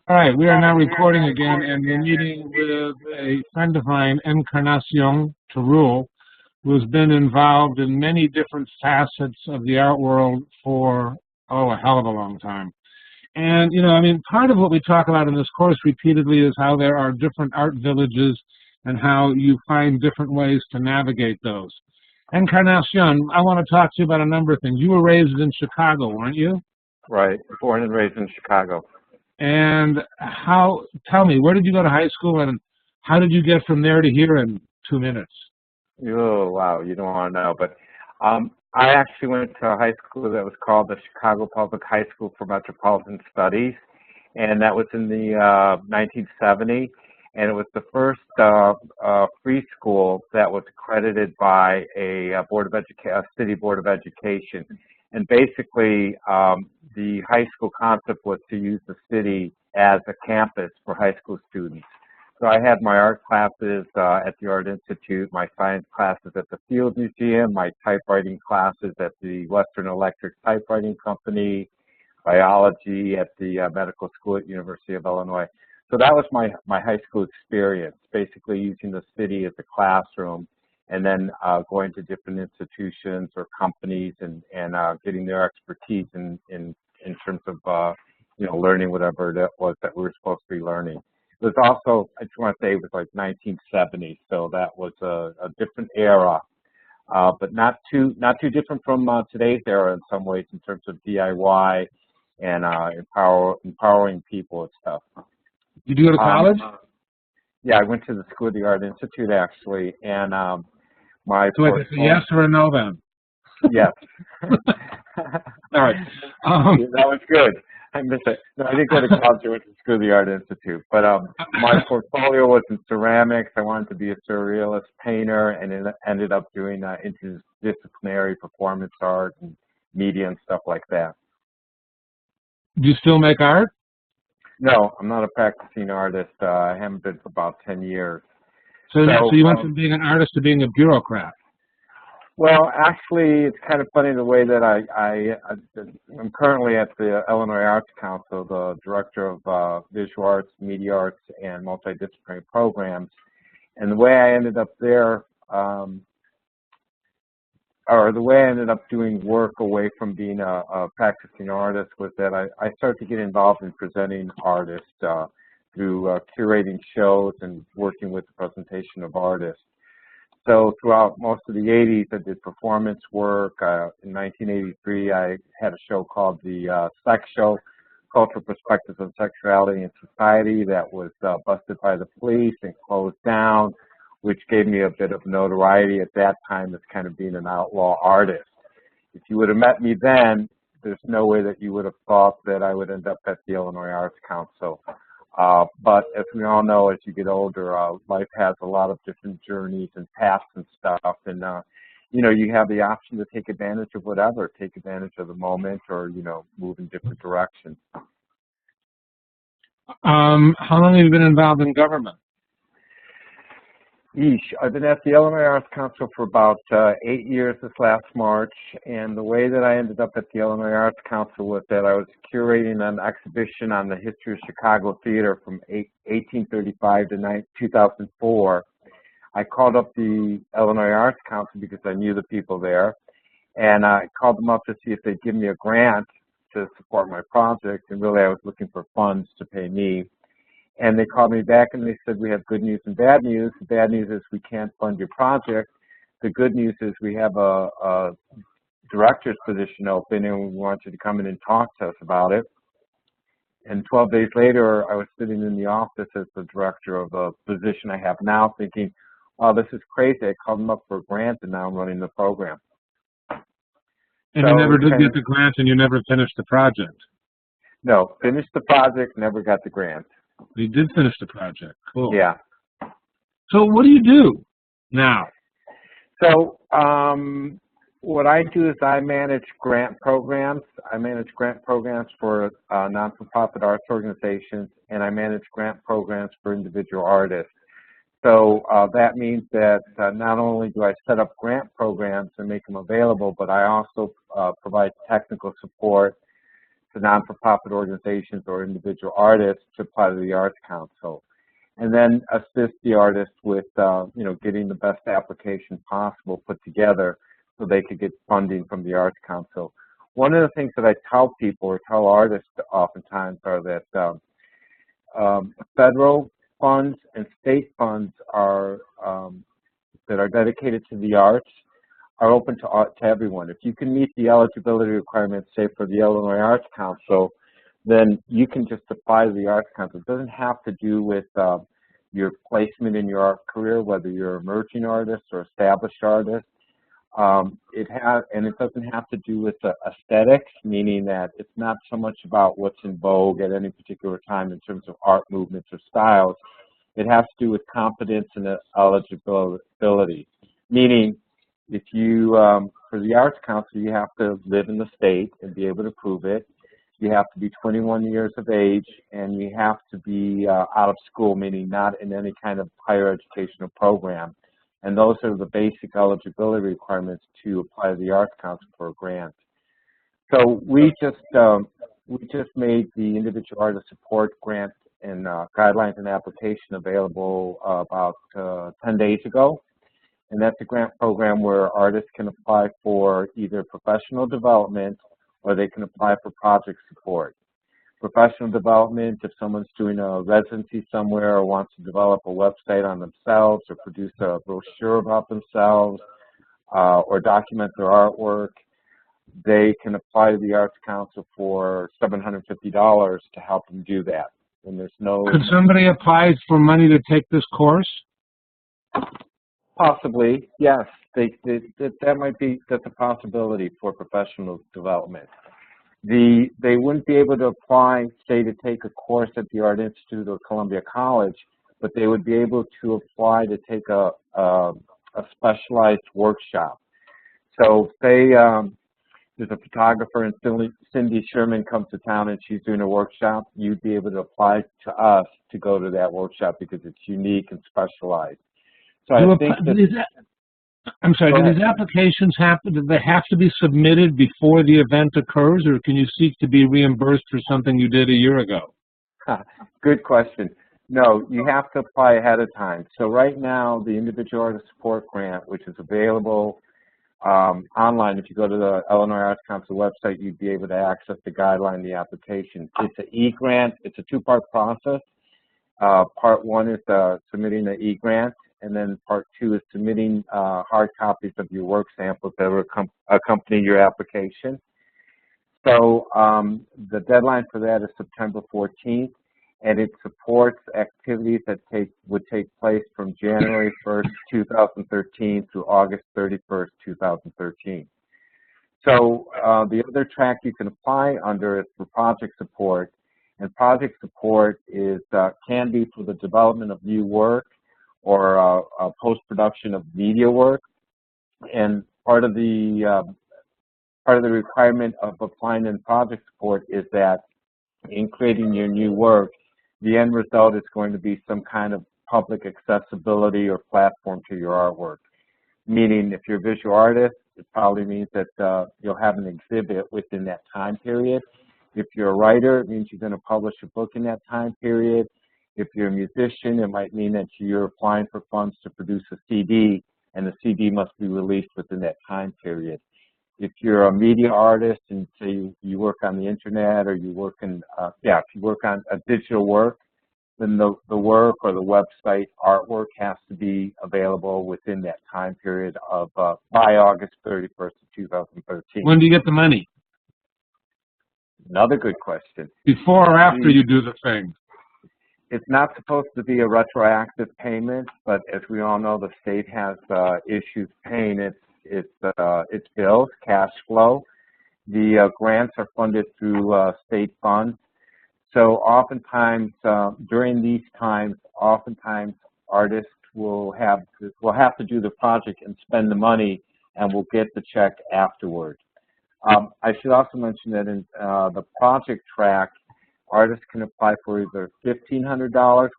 All right, we are now recording again, and we're meeting with a friend of mine, Encarnacion-Teruel, who's been involved in many different facets of the art world for, a hell of a long time. And, part of what we talk about in this course repeatedly is how there are different art villages and how you find different ways to navigate those. Encarnacion, I want to talk to you about a number of things. You were raised in Chicago, weren't you? Right, born and raised in Chicago. And tell me, where did you go to high school and how did you get from there to here in 2 minutes? Oh, wow, you don't want to know. But I actually went to a high school that was called the Chicago Public High School for Metropolitan Studies, and that was in the 1970, and it was the first free school that was accredited by a city board of education. And basically, the high school concept was to use the city as a campus for high school students. So I had my art classes at the Art Institute, my science classes at the Field Museum, my typewriting classes at the Western Electric Typewriting Company, biology at the medical school at University of Illinois. So that was my high school experience, basically using the city as a classroom and then going to different institutions or companies and getting their expertise in terms of learning whatever it was that we were supposed to be learning. It was also, I just want to say, it was like 1970, so that was a different era, but not too different from today's era in some ways in terms of DIY and empowering people and stuff. Did you go to college? Yeah, I went to the School of the Art Institute actually, and so it's a yes or a no then? Yes. All right. That was good. I missed it. No, I didn't go to college. I went to School of the Art Institute. But my portfolio was in ceramics. I wanted to be a surrealist painter, and it ended up doing interdisciplinary performance art and media and stuff like that. Do you still make art? No, I'm not a practicing artist. I haven't been for about 10 years. So you went from being an artist to being a bureaucrat? Well, actually, it's kind of funny the way that I'm currently at the Illinois Arts Council, the director of visual arts, media arts, and multidisciplinary programs. And the way I ended up there, or the way I ended up doing work away from being a practicing artist was that I started to get involved in presenting artists through curating shows and working with the presentation of artists. So throughout most of the 80s, I did performance work. In 1983, I had a show called the Sex Show, Cultural Perspectives on Sexuality and Society, that was busted by the police and closed down, which gave me a bit of notoriety at that time as kind of being an outlaw artist. If you would have met me then, there's no way that you would have thought that I would end up at the Illinois Arts Council. But as we all know, as you get older, life has a lot of different journeys and paths and stuff. And, you have the option to take advantage of whatever, take advantage of the moment or, move in different directions. How long have you been involved in government? I've been at the Illinois Arts Council for about 8 years this last March, and the way that I ended up at the Illinois Arts Council was that I was curating an exhibition on the history of Chicago theater from 1835 to 2004. I called up the Illinois Arts Council because I knew the people there, and I called them up to see if they'd give me a grant to support my project, and really I was looking for funds to pay me. And they called me back and they said, we have good news and bad news. The bad news is we can't fund your project. The good news is we have a director's position open and we want you to come in and talk to us about it. And 12 days later, I was sitting in the office as the director of a position I have now thinking, oh, this is crazy. I called them up for a grant and now I'm running the program. And you never did get the grant and you never finished the project? No, finished the project, never got the grant. You did finish the project. Cool. Yeah. So what do you do now? So what I do is I manage grant programs. I manage grant programs for non-for-profit arts organizations, and I manage grant programs for individual artists. So that means that not only do I set up grant programs and make them available, but I also provide technical support to non-for-profit organizations or individual artists to apply to the Arts Council, and then assist the artist with, getting the best application possible put together so they could get funding from the Arts Council. One of the things that I tell people or tell artists oftentimes are that federal funds and state funds are that are dedicated to the arts are open to everyone. If you can meet the eligibility requirements, say for the Illinois Arts Council, then you can just apply to the Arts Council. It doesn't have to do with your placement in your art career, whether you're an emerging artist or established artist. It doesn't have to do with aesthetics, meaning that it's not so much about what's in vogue at any particular time in terms of art movements or styles. It has to do with competence and eligibility, meaning if you, for the Arts Council, you have to live in the state and be able to prove it. You have to be 21 years of age, and you have to be out of school, meaning not in any kind of higher educational program. And those are the basic eligibility requirements to apply to the Arts Council for a grant. So we just made the Individual Artist Support Grant and Guidelines and Application available about 10 days ago. And that's a grant program where artists can apply for either professional development or they can apply for project support. Professional development, if someone's doing a residency somewhere or wants to develop a website on themselves or produce a brochure about themselves or document their artwork, they can apply to the Arts Council for $750 to help them do that. And there's no... Could somebody apply for money to take this course? Possibly, yes. That's a possibility for professional development. They wouldn't be able to apply, say, to take a course at the Art Institute or Columbia College, but they would be able to apply to take a specialized workshop. So say there's a photographer and Cindy Sherman comes to town and she's doing a workshop, you'd be able to apply to us to go to that workshop because it's unique and specialized. So I think that... I'm sorry, do these applications do they have to be submitted before the event occurs, or can you seek to be reimbursed for something you did a year ago? Good question. No, you have to apply ahead of time. So right now, the Individual Artist Support Grant, which is available online, if you go to the Illinois Arts Council website, you'd be able to access the guideline, the application. It's an e-grant. It's a two-part process. Part one is submitting the e-grant, and then part two is submitting hard copies of your work samples that will accompany your application. So the deadline for that is September 14th, and it supports activities that would take place from January 1st, 2013 through August 31st, 2013. So the other track you can apply under is for project support, and project support is can be for the development of new work or post-production of media work. And part of the requirement of applying in project support is that in creating your new work, the end result is going to be some kind of public accessibility or platform to your artwork. Meaning, if you're a visual artist, it probably means that you'll have an exhibit within that time period. If you're a writer, it means you're going to publish a book in that time period. If you're a musician, it might mean that you're applying for funds to produce a CD, and the CD must be released within that time period. If you're a media artist and say you work on the internet or you work in, if you work on a digital work, then the work or the website artwork has to be available within that time period of by August 31st of 2013. When do you get the money? Another good question. Before or after you do the thing? It's not supposed to be a retroactive payment, but as we all know, the state has issues paying its bills, cash flow. The grants are funded through state funds. So oftentimes, during these times, artists will have to do the project and spend the money, and will get the check afterward. I should also mention that in the project track, artists can apply for either $1,500,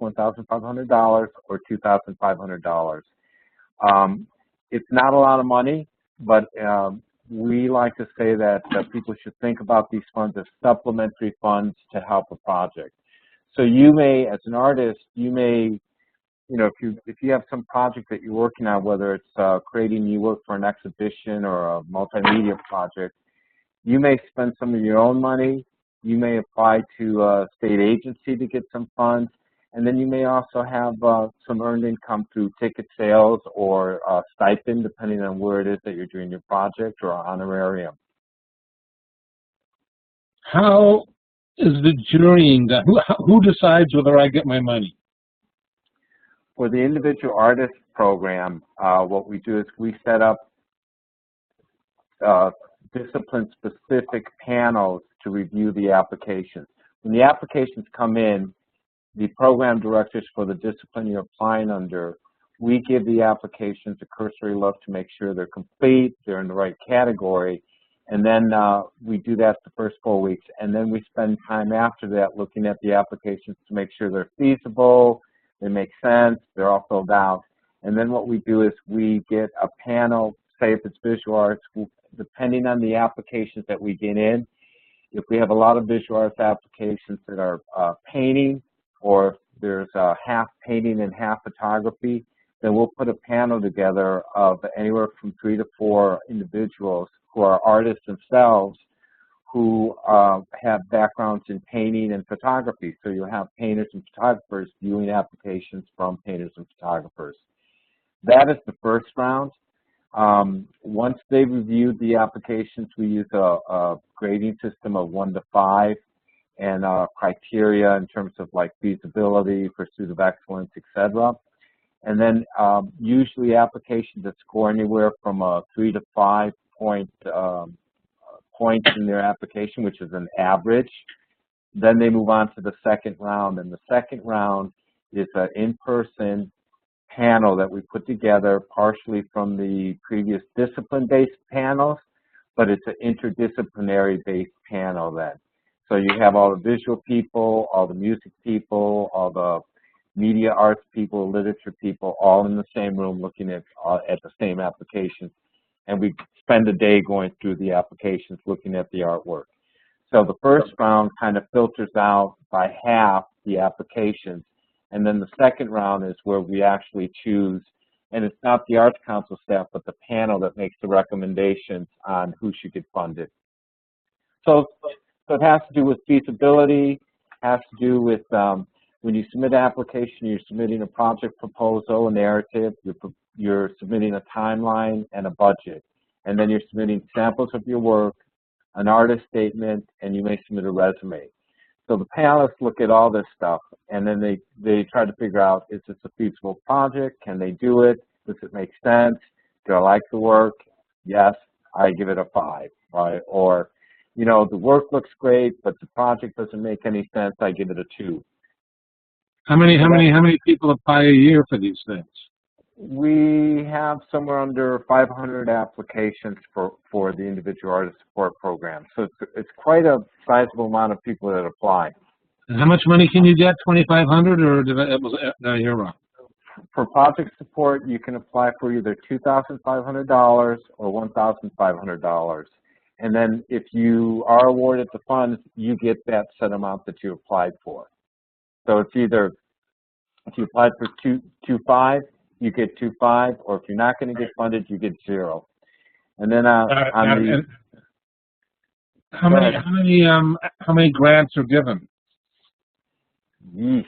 $1,500, or $2,500. It's not a lot of money, but we like to say that people should think about these funds as supplementary funds to help a project. So you may, as an artist, you may, you know, if you have some project that you're working on, whether it's creating new work for an exhibition or a multimedia project, you may spend some of your own money. You may apply to a state agency to get some funds, and then you may also have some earned income through ticket sales or stipend, depending on where it is that you're doing your project, or honorarium. How is the jurying done? Who decides whether I get my money? For the individual artist program, what we do is we set up discipline-specific panels to review the applications. When the applications come in, the program directors for the discipline you're applying under, we give the applications a cursory look to make sure they're complete, they're in the right category, and then we do that the first 4 weeks, and then we spend time after that looking at the applications to make sure they're feasible, they make sense, they're all filled out. And then what we do is we get a panel, say if it's visual arts, depending on the applications that we get in. If we have a lot of visual arts applications that are painting, or if there's half painting and half photography, then we'll put a panel together of anywhere from 3 to 4 individuals who are artists themselves, who have backgrounds in painting and photography. So you'll have painters and photographers viewing applications from painters and photographers. That is the first round. Once they've reviewed the applications, we use a grading system of 1 to 5 and criteria in terms of like feasibility, pursuit of excellence, etc. And then usually applications that score anywhere from a 3 to 5 points in their application, which is an average. Then they move on to the second round, and the second round is an in-person panel that we put together partially from the previous discipline-based panels, but it's an interdisciplinary-based panel then. So you have all the visual people, all the music people, all the media arts people, literature people, all in the same room looking at the same applications. And we spend a day going through the applications, looking at the artwork. So the first round kind of filters out by half the applications. And then the second round is where we actually choose, and it's not the Arts Council staff, but the panel that makes the recommendations on who should get funded. So it has to do with feasibility, has to do with when you submit an application, you're submitting a project proposal, a narrative, you're submitting a timeline and a budget. And then you're submitting samples of your work, an artist statement, and you may submit a resume. So the panelists look at all this stuff, and then they try to figure out, is this a feasible project? Can they do it? Does it make sense? Do I like the work? Yes, I give it a 5, right? Or, you know, the work looks great, but the project doesn't make any sense, I give it a 2. How many people apply a year for these things? We have somewhere under 500 applications for the individual artist support program. So it's quite a sizable amount of people that apply. And how much money can you get? $2,500, or did I hear wrong? For project support, you can apply for either $2,500 or $1,500. And then if you are awarded the funds, you get that set amount that you applied for. So it's either, if you applied for 2.5, you get 2.5, or if you're not going to get funded, you get 0. And then how many grants are given? Yeesh,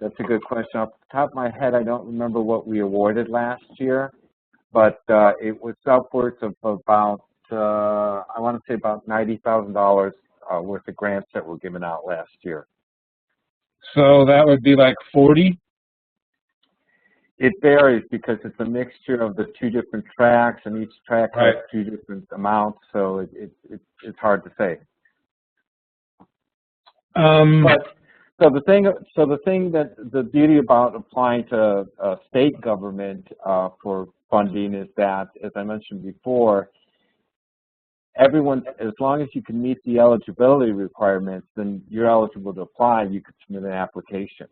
that's a good question. Off the top of my head, I don't remember what we awarded last year, but it was upwards of about I want to say about $90,000 worth of grants that were given out last year. So that would be like 40? It varies because it's a mixture of the 2 different tracks, and each track has 2 different amounts, so it's hard to say. So the beauty about applying to state government for funding is that, as I mentioned before, everyone, as long as you can meet the eligibility requirements, then you're eligible to apply. You could submit an application.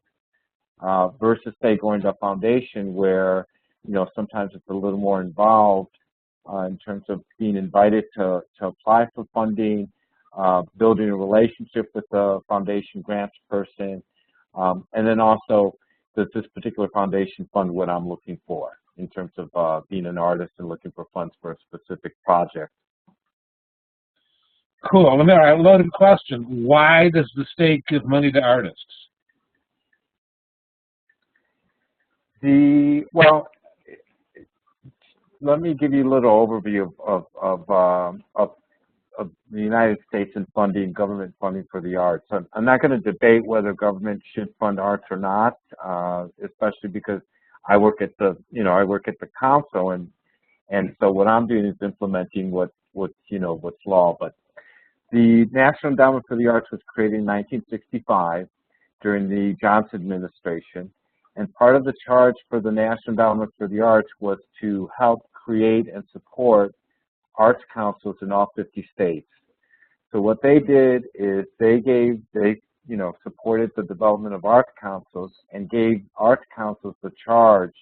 Versus, say, going to a foundation where, you know, sometimes it's a little more involved in terms of being invited to apply for funding, building a relationship with the foundation grants person, and then also, does this particular foundation fund what I'm looking for in terms of being an artist and looking for funds for a specific project? Cool. Let me, all right, loaded question. Why does the state give money to artists? Well, let me give you a little overview of the United States and funding, government funding for the arts. I'm not going to debate whether government should fund arts or not, especially because I work at the, I work at the council, and so what I'm doing is implementing what's law. But the National Endowment for the Arts was created in 1965 during the Johnson administration, and part of the charge for the National Endowment for the Arts was to help create and support arts councils in all 50 states. So what they did is they supported the development of arts councils and gave arts councils the charge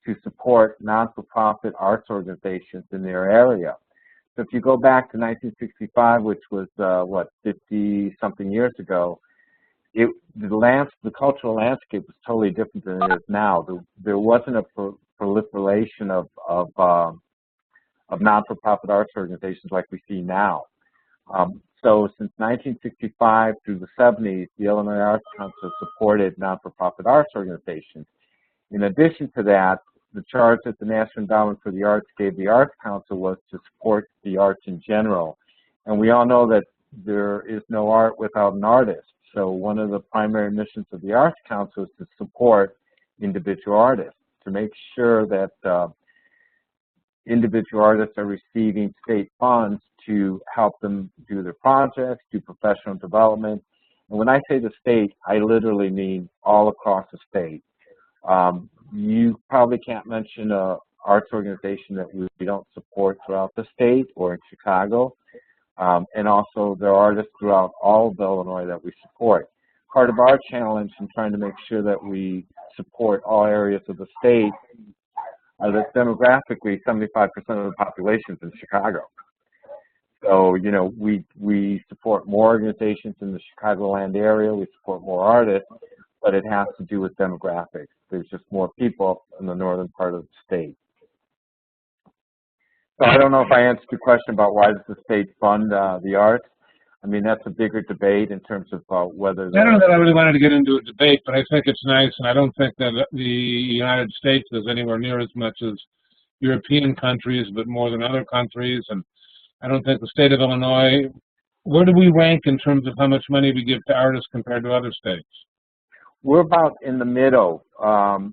to support non-for-profit arts organizations in their area. So if you go back to 1965, which was, 50-something years ago, the cultural landscape was totally different than it is now. There wasn't a proliferation of non-for-profit arts organizations like we see now. So since 1965 through the 70s, the Illinois Arts Council supported non-for-profit arts organizations. In addition to that, the charge that the National Endowment for the Arts gave the Arts Council was to support the arts in general. And we all know that there is no art without an artist. So one of the primary missions of the Arts Council is to support individual artists, to make sure that individual artists are receiving state funds to help them do their projects, do professional development. And when I say the state, I literally mean all across the state. You probably can't mention an arts organization that we don't support throughout the state or in Chicago. And also there are artists throughout all of Illinois that we support. Part of our challenge in trying to make sure that we support all areas of the state that demographically 75% of the population is in Chicago. So, we support more organizations in the Chicagoland area, we support more artists, but it has to do with demographics. There's just more people in the northern part of the state. So I don't know if I answered your question about why does the state fund the arts. I mean, that's a bigger debate in terms of whether... I don't know that I really wanted to get into a debate, but I think it's nice, and I don't think that the United States does anywhere near as much as European countries, but more than other countries. And I don't think the state of Illinois, where do we rank in terms of how much money we give to artists compared to other states? We're about in the middle. When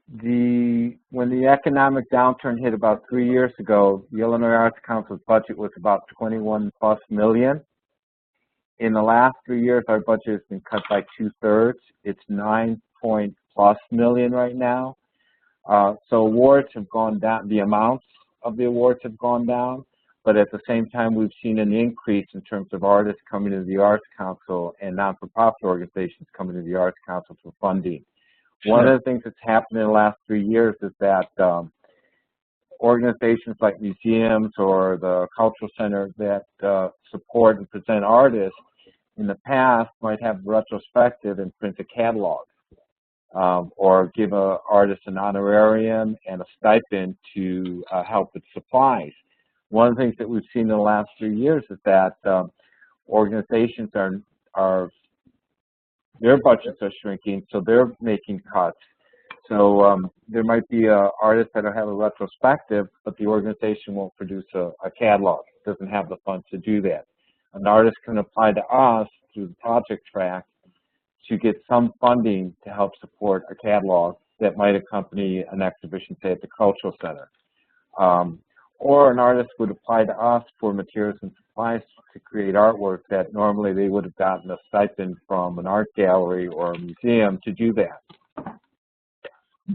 the economic downturn hit about 3 years ago, the Illinois Arts Council's budget was about $21+ million. In the last 3 years, our budget has been cut by 2/3. It's $9+ million right now. So awards have gone down. The amounts of the awards have gone down, but at the same time, we've seen an increase in terms of artists coming to the Arts Council and non-for-profit organizations coming to the Arts Council for funding. Sure. One of the things that's happened in the last 3 years is that organizations like museums or the cultural center that support and present artists in the past might have retrospective and print a catalog or give an artist an honorarium and a stipend to help with supplies. One of the things that we've seen in the last 3 years is that organizations are their budgets are shrinking, so they're making cuts. So there might be artists that have a retrospective, but the organization won't produce a catalog. It doesn't have the funds to do that. An artist can apply to us through the project track to get some funding to help support a catalog that might accompany an exhibition, say, at the Cultural Center. Or an artist would apply to us for materials and supplies to create artwork that normally they would have gotten a stipend from an art gallery or a museum to do that.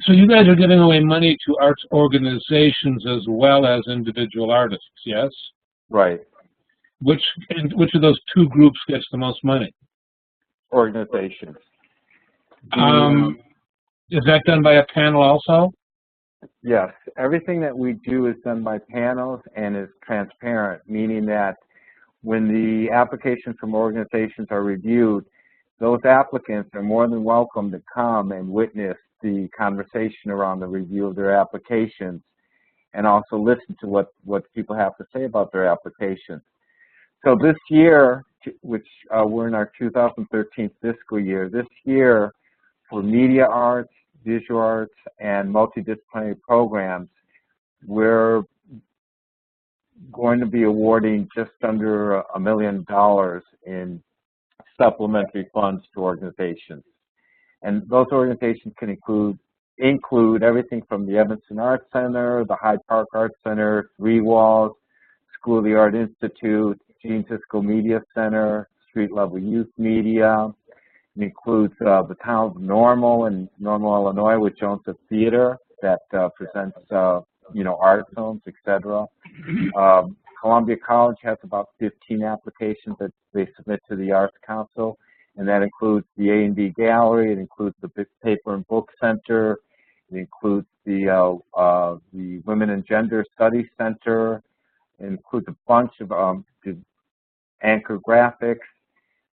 So you guys are giving away money to arts organizations as well as individual artists, yes? Right. Which of those two groups gets the most money? Organizations. Is that done by a panel also? Yes, everything that we do is done by panels and is transparent, meaning that when the applications from organizations are reviewed, those applicants are more than welcome to come and witness the conversation around the review of their applications and also listen to what people have to say about their applications. So this year, which we're in our 2013 fiscal year, this year for media arts, visual arts, and multidisciplinary programs, we're going to be awarding just under $1 million in supplementary funds to organizations. And those organizations can include everything from the Evanston Arts Center, the Hyde Park Arts Center, Three Walls, School of the Art Institute, Gene Siskel Media Center, Street Level Youth Media. It includes the town of Normal in Normal, Illinois, which owns a theater that presents, art films, etc. Columbia College has about 15 applications that they submit to the Arts Council, and that includes the A&B Gallery, it includes the Paper and Book Center, it includes the Women and Gender Studies Center, it includes a bunch of the Anchor Graphics.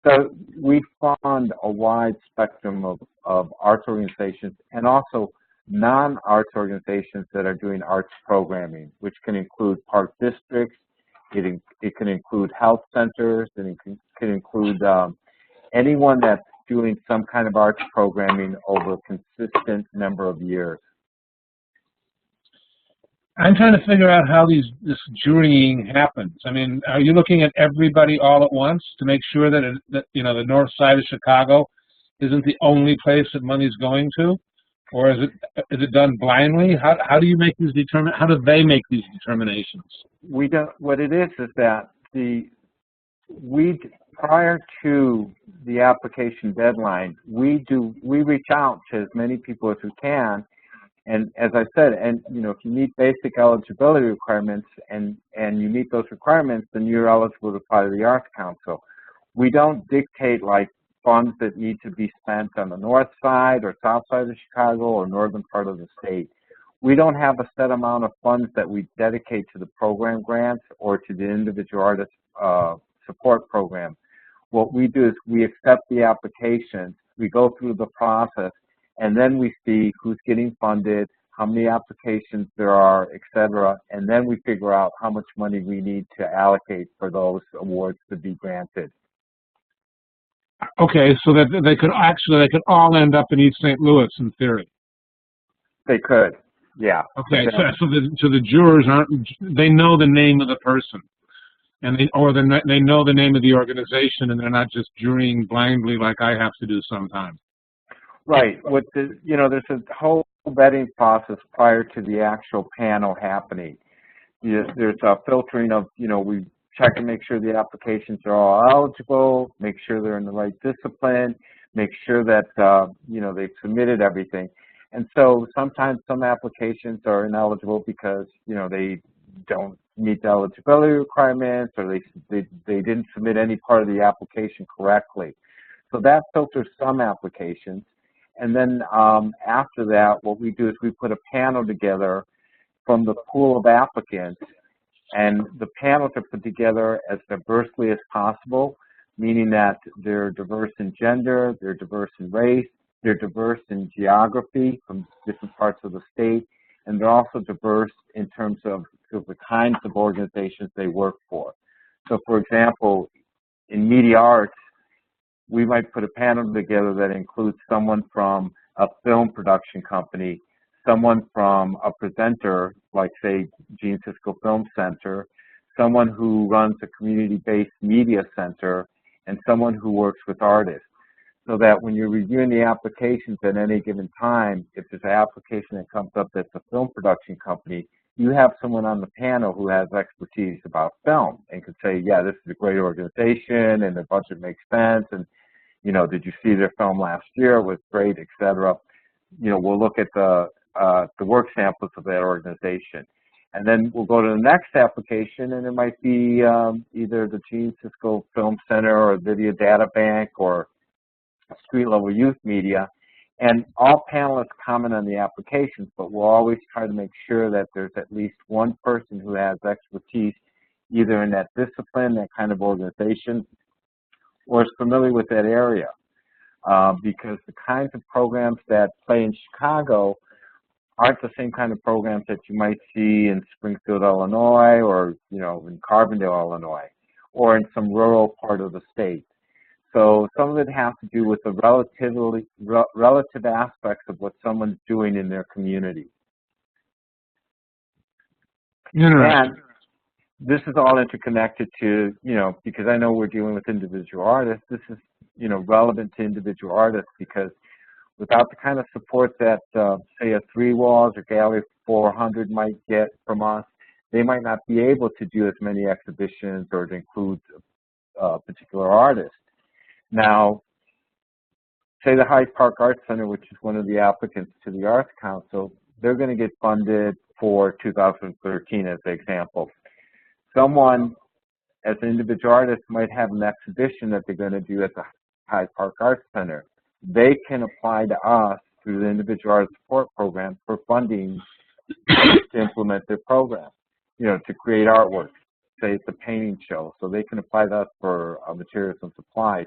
So we fund a wide spectrum of arts organizations and also non-arts organizations that are doing arts programming, which can include park districts, it can include health centers, and it can include anyone that's doing some kind of arts programming over a consistent number of years. I'm trying to figure out how this jurying happens. I mean, are you looking at everybody all at once to make sure that, the north side of Chicago isn't the only place that money's going to? Or is it done blindly? How do you make these how do they make these determinations? We don't. What it is that prior to the application deadline, we reach out to as many people as we can, and as I said, if you meet basic eligibility requirements and you meet those requirements, then you're eligible to apply to the Arts Council. We don't dictate like funds that need to be spent on the north side or south side of Chicago or northern part of the state. We don't have a set amount of funds that we dedicate to the program grants or to the individual artist support program. What we do is we accept the applications, we go through the process, and then we see who's getting funded, how many applications there are, et cetera, and then we figure out how much money we need to allocate for those awards to be granted. Okay, so that they could all end up in East St. Louis in theory. They could, yeah. Okay, so the jurors they know the name of the person, and they know the name of the organization, and they're not just jurying blindly like I have to do sometimes. Right. There's a whole vetting process prior to the actual panel happening. There's a filtering of, we check and make sure the applications are all eligible, make sure they're in the right discipline, make sure that, they've submitted everything. And so sometimes some applications are ineligible because, they don't meet the eligibility requirements or they didn't submit any part of the application correctly. So that filters some applications. And then after that, what we do is we put a panel together from the pool of applicants, and the panels are put together as diversely as possible, meaning that they're diverse in gender, they're diverse in race, they're diverse in geography from different parts of the state, and they're also diverse in terms of the kinds of organizations they work for. So for example, in media arts, we might put a panel together that includes someone from a film production company, someone from a presenter, like say Gene Siskel Film Center, someone who runs a community-based media center, and someone who works with artists. So that when you're reviewing the applications at any given time, if there's an application that comes up that's a film production company, you have someone on the panel who has expertise about film and could say, yeah, this is a great organization and their budget makes sense, and did you see their film last year? It was great, et cetera. We'll look at the work samples of that organization. And then we'll go to the next application, and it might be either the Gene Siskel Film Center or Video Data Bank or Street Level Youth Media. And all panelists comment on the applications, but we'll always try to make sure that there's at least one person who has expertise either in that discipline, that kind of organization, or is familiar with that area. Because the kinds of programs that play in Chicago aren't the same kind of programs that you might see in Springfield, Illinois, or in Carbondale, Illinois, or in some rural part of the state. So some of it has to do with the relative aspects of what someone's doing in their community. And this is all interconnected to, because I know we're dealing with individual artists, this is, relevant to individual artists, because without the kind of support that, say, a Three Walls or Gallery 400 might get from us, they might not be able to do as many exhibitions or to include a particular artist. Now, say the Hyde Park Arts Center, which is one of the applicants to the Arts Council, they're going to get funded for 2013 as an example. Someone, as an individual artist, might have an exhibition that they're going to do at the Hyde Park Arts Center. They can apply to us through the Individual Artist Support Program for funding to implement their program, to create artwork. Say it's a painting show, so they can apply to us for materials and supplies.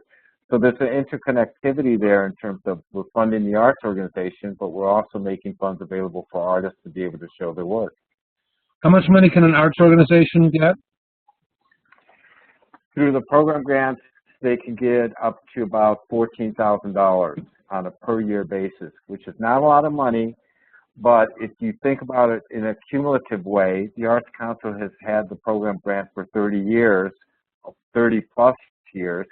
So there's an interconnectivity there in terms of we're funding the arts organization, but we're also making funds available for artists to be able to show their work. How much money can an arts organization get? Through the program grants, they can get up to about $14,000 on a per year basis, which is not a lot of money, but if you think about it in a cumulative way, the Arts Council has had the program grant for 30 years, 30 plus years.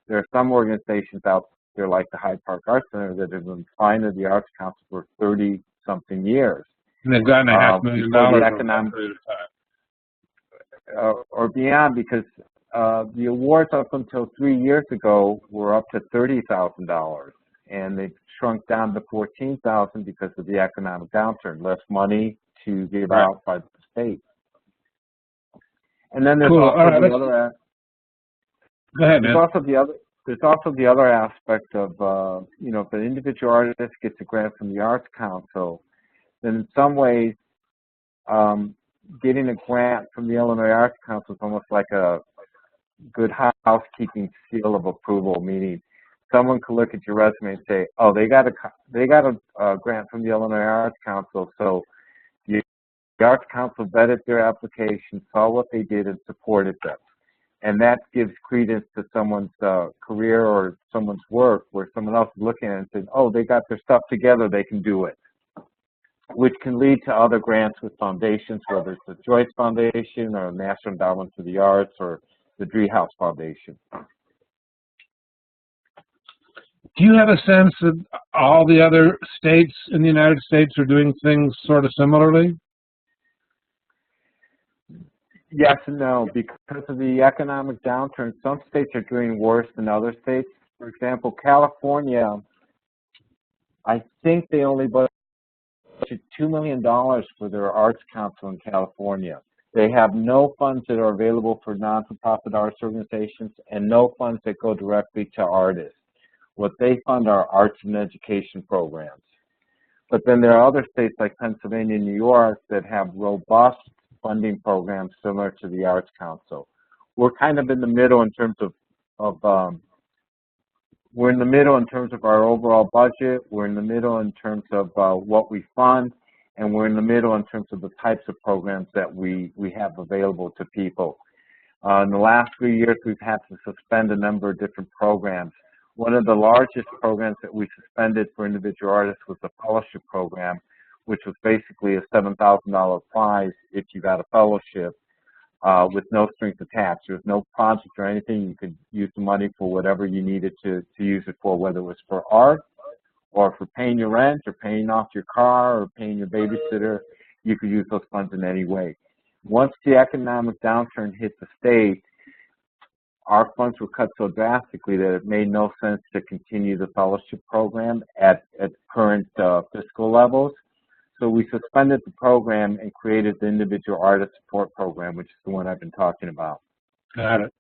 There are some organizations out there like the Hyde Park Arts Center that have been applying to the Arts Council for 30-something years. And they've gotten $500,000 or beyond, because the awards up until 3 years ago were up to $30,000, and they've shrunk down to $14,000 because of the economic downturn, less money to give out by the state. And then there's also the other. Go ahead, man. There's also the other aspect of, if an individual artist gets a grant from the Arts Council, then in some ways, getting a grant from the Illinois Arts Council is almost like a good housekeeping seal of approval, meaning someone could look at your resume and say, oh, they got a grant from the Illinois Arts Council, so the Arts Council vetted their application, saw what they did, and supported them. And that gives credence to someone's career or someone's work, where someone else is looking at it and saying, oh, they got their stuff together, they can do it, which can lead to other grants with foundations, whether it's the Joyce Foundation or National Endowment for the Arts or the Driehaus Foundation. Do you have a sense that all the other states in the United States are doing things sort of similarly? Yes and no. Because of the economic downturn, some states are doing worse than other states. For example, California, I think they only budgeted $2 million for their arts council in California. They have no funds that are available for non-for-profit arts organizations and no funds that go directly to artists. What they fund are arts and education programs. But then there are other states like Pennsylvania and New York that have robust funding programs similar to the Arts Council. We're kind of in the middle in terms of we're in the middle in terms of our overall budget. We're in the middle in terms of what we fund, and we're in the middle in terms of the types of programs that we have available to people. In the last 3 years, we've had to suspend a number of different programs. One of the largest programs that we suspended for individual artists was the fellowship program, which was basically a $7,000 prize if you got a fellowship with no strings attached. There was no project or anything. You could use the money for whatever you needed to use it for, whether it was for art or for paying your rent or paying off your car or paying your babysitter. You could use those funds in any way. Once the economic downturn hit the state, our funds were cut so drastically that it made no sense to continue the fellowship program at current fiscal levels. So we suspended the program and created the Individual Artist Support Program, which is the one I've been talking about. Got it.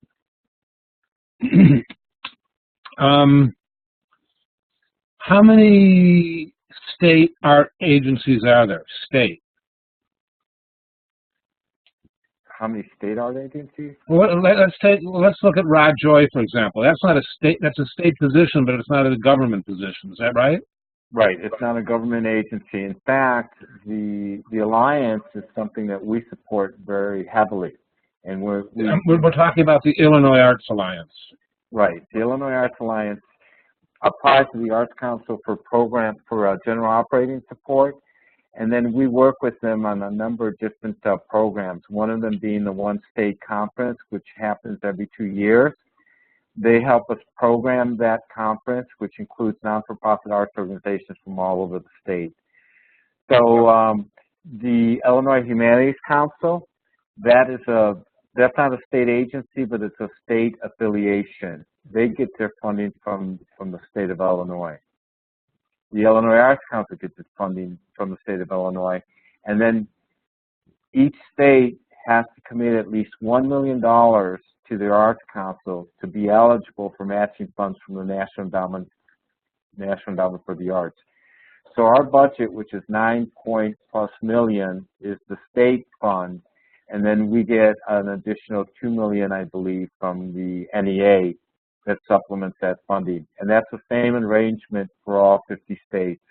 How many state art agencies are there? State. How many state art agencies? Well, let's look at Rod Joy, for example. That's not a state. That's a state position, but it's not a government position. Is that right? Right. It's not a government agency. In fact, the alliance is something that we support very heavily, and we're talking about the Illinois Arts Alliance. Right. The Illinois Arts Alliance applies to the Arts Council for general operating support, and then we work with them on a number of different programs, one of them being the One State Conference, which happens every 2 years. They help us program that conference, which includes non-for-profit arts organizations from all over the state. So the Illinois Humanities Council, that's not a state agency, but it's a state affiliation. They get their funding from the state of Illinois. The Illinois Arts Council gets its funding from the state of Illinois. And then each state has to commit at least $1 million to their Arts Council to be eligible for matching funds from the National Endowment for the Arts. So our budget, which is $9+ million, is the state fund. And then we get an additional $2 million, I believe, from the NEA that supplements that funding. And that's the same arrangement for all 50 states.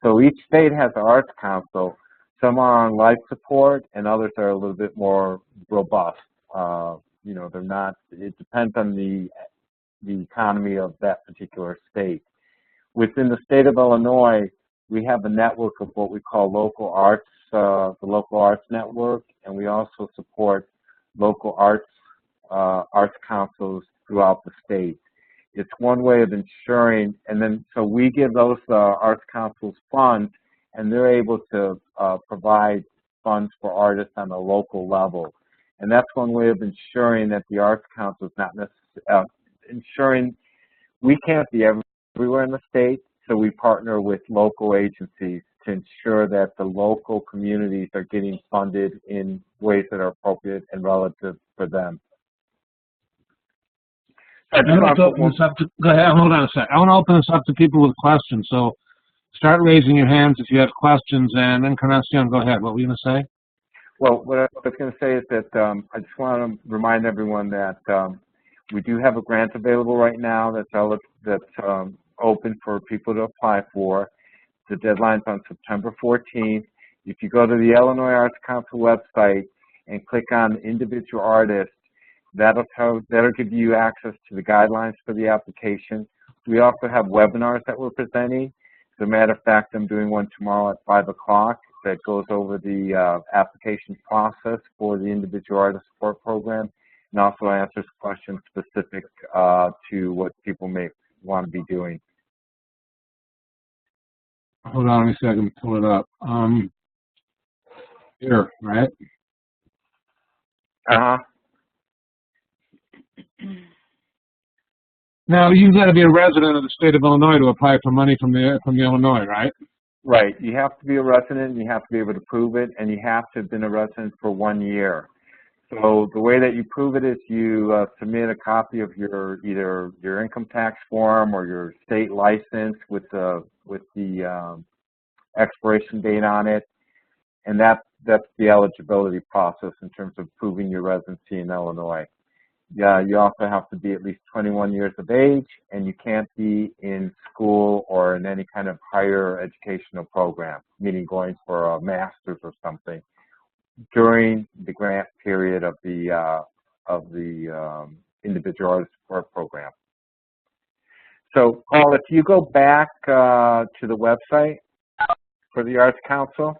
So each state has an arts council. Some are on life support and others are a little bit more robust. You know, they're not, it depends on the economy of that particular state. Within the state of Illinois, we have a network of what we call local arts, the local arts network, and we also support local arts councils throughout the state. It's one way of ensuring, and then so we give those arts councils funds, and they're able to provide funds for artists on a local level. And that's one way of ensuring that the Arts Council is not necessarily, ensuring we can't be everywhere in the state, so we partner with local agencies to ensure that the local communities are getting funded in ways that are appropriate and relative for them. Go ahead, hold on a second. I want to open this up to people with questions, so start raising your hands if you have questions, and Encarnacion, go ahead. What were you going to say? Well, what I was going to say is that I just want to remind everyone that we do have a grant available right now that's open for people to apply for. The deadline's on September 14th. If you go to the Illinois Arts Council website and click on individual artists, that'll give you access to the guidelines for the application. We also have webinars that we're presenting. As a matter of fact, I'm doing one tomorrow at 5 o'clock that goes over the application process for the individual artist support program and also answers questions specific to what people may want to be doing. Hold on, let me see if I can pull it up. Here, right? Uh-huh. Now, you've got to be a resident of the state of Illinois to apply for money from the Illinois, right? Right. You have to be a resident, you have to be able to prove it, and you have to have been a resident for 1 year. So the way that you prove it is you submit a copy of either your income tax form or your state license with the expiration date on it, and that's the eligibility process in terms of proving your residency in Illinois. You also have to be at least 21 years of age, and you can't be in school or in any kind of higher educational program, meaning going for a master's or something, during the grant period of the individual artist support program. So, Paul, if you go back to the website for the Arts Council,